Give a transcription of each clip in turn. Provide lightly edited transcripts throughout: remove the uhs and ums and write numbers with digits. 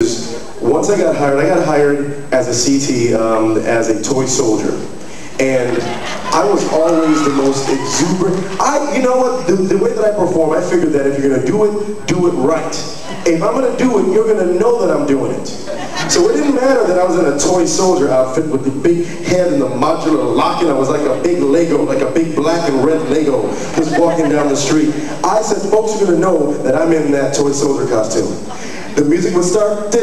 Once I got hired as a CT, as a toy soldier. And I was always the most exuberant. You know what, the way that I perform, I figured that if you're gonna do it right. If I'm gonna do it, you're gonna know that I'm doing it. So it didn't matter that I was in a toy soldier outfit with the big head and the modular locking. I was like a big Lego, like a big black and red Lego, just walking down the street. I said, folks are gonna know that I'm in that toy soldier costume. The music would start, but I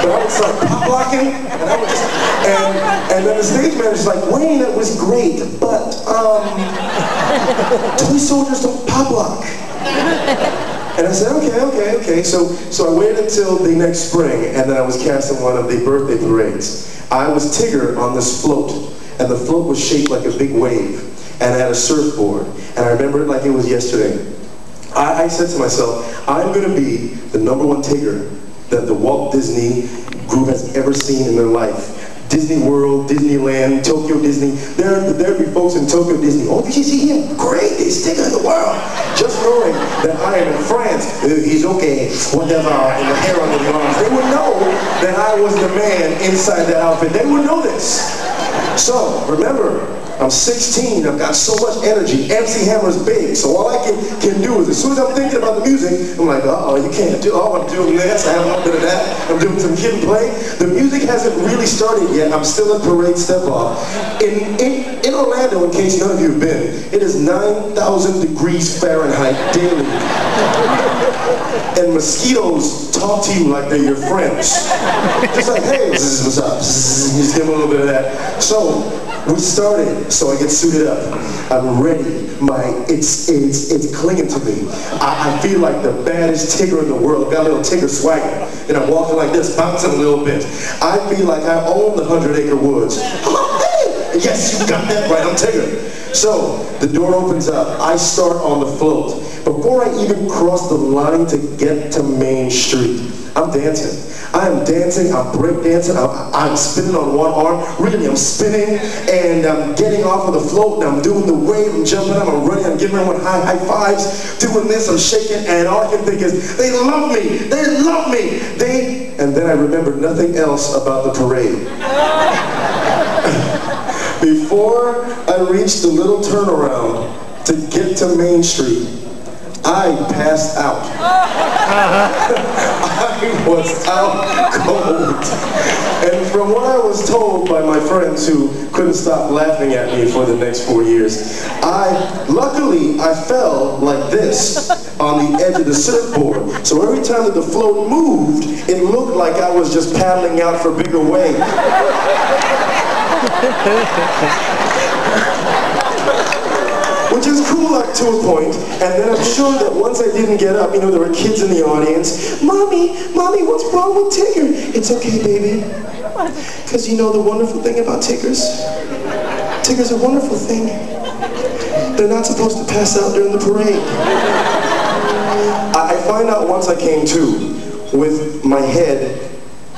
would start pop locking, and I would just, and then the stage manager's like, Wayne, that was great, but toy soldiers don't pop lock. And I said, okay. So I waited until the next spring, and then I was cast in one of the birthday parades. I was Tigger on this float, and the float was shaped like a big wave, and I had a surfboard, and I remember it like it was yesterday. I said to myself, I'm going to be the #1 Tigger that the Walt Disney group has ever seen in their life. Disney World, Disneyland, Tokyo Disney. There'd be folks in Tokyo Disney. Oh, did you see him? Great, he's Tigger in the world. Just knowing that I am in France, he's okay, whatever, and the hair under the arms. They would know that I was the man inside that outfit. They would know this. So, remember, I'm 16, I've got so much energy, MC Hammer's big, so all I can do is, as soon as I'm thinking about the music, I'm like, uh-oh, you can't do, oh, I'm doing this, I have a little bit of that, I'm doing some kid play. The music hasn't really started yet, I'm still in parade step-off. In Orlando, in case none of you have been, it is 9,000 degrees Fahrenheit daily. And mosquitoes talk to you like they're your friends. Just like, hey, what's up? Just give them a little bit of that. So, we started, so I get suited up. I'm ready. It's clinging to me. I feel like the baddest Tigger in the world. Got a little Tigger swagger. And I'm walking like this, bouncing a little bit. I feel like I own the 100-acre woods. Yes, you got that right, I'm Tigger. So, the door opens up. I start on the float. Before I even cross the line to get to Main Street, I'm dancing. I am dancing, I'm breakdancing, I'm spinning on one arm. Really, I'm spinning, and I'm getting off of the float, and I'm doing the wave, I'm jumping up, I'm running, I'm giving everyone high fives, doing this, I'm shaking, and all I can think is, they love me, they love me, and then I remember nothing else about the parade. Before I reached the little turnaround to get to Main Street, I passed out. I was out cold. And from what I was told by my friends who couldn't stop laughing at me for the next 4 years, luckily I fell like this on the edge of the surfboard. So every time that the float moved, it looked like I was just paddling out for bigger waves. Which is cool up to a point, and then I'm sure that once I didn't get up, you know, there were kids in the audience. Mommy, what's wrong with Tigger? It's okay, baby. Because you know the wonderful thing about Tiggers? Tigger's a wonderful thing. They're not supposed to pass out during the parade. I find out once I came to, with my head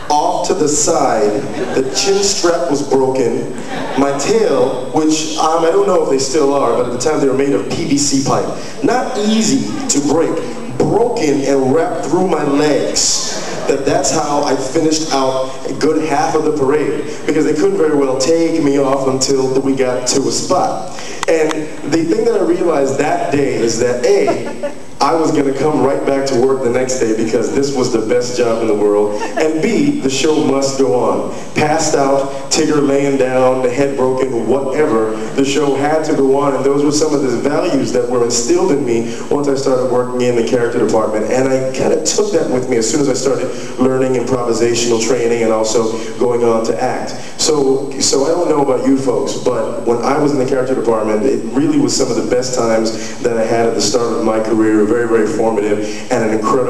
off to the side, the chin strap was broken, my tail, which I don't know if they still are, but at the time they were made of PVC pipe. Not easy to break, broken and wrapped through my legs. That's how I finished out a good half of the parade, because they couldn't very well take me off until we got to a spot. And the thing that I realized that day is that A, I was going to come right back to work the next day because this was the best job in the world, and B, the show must go on. Passed out, Tigger laying down, the head broken, whatever, the show had to go on, and those were some of the values that were instilled in me once I started working in the character department, and I kind of took that with me as soon as I started learning improvisational training and also going on to act. So I don't know about you folks, but when I was in the character department, it really was some of the best times that I had at the start of my career, very, very formative, and an incredible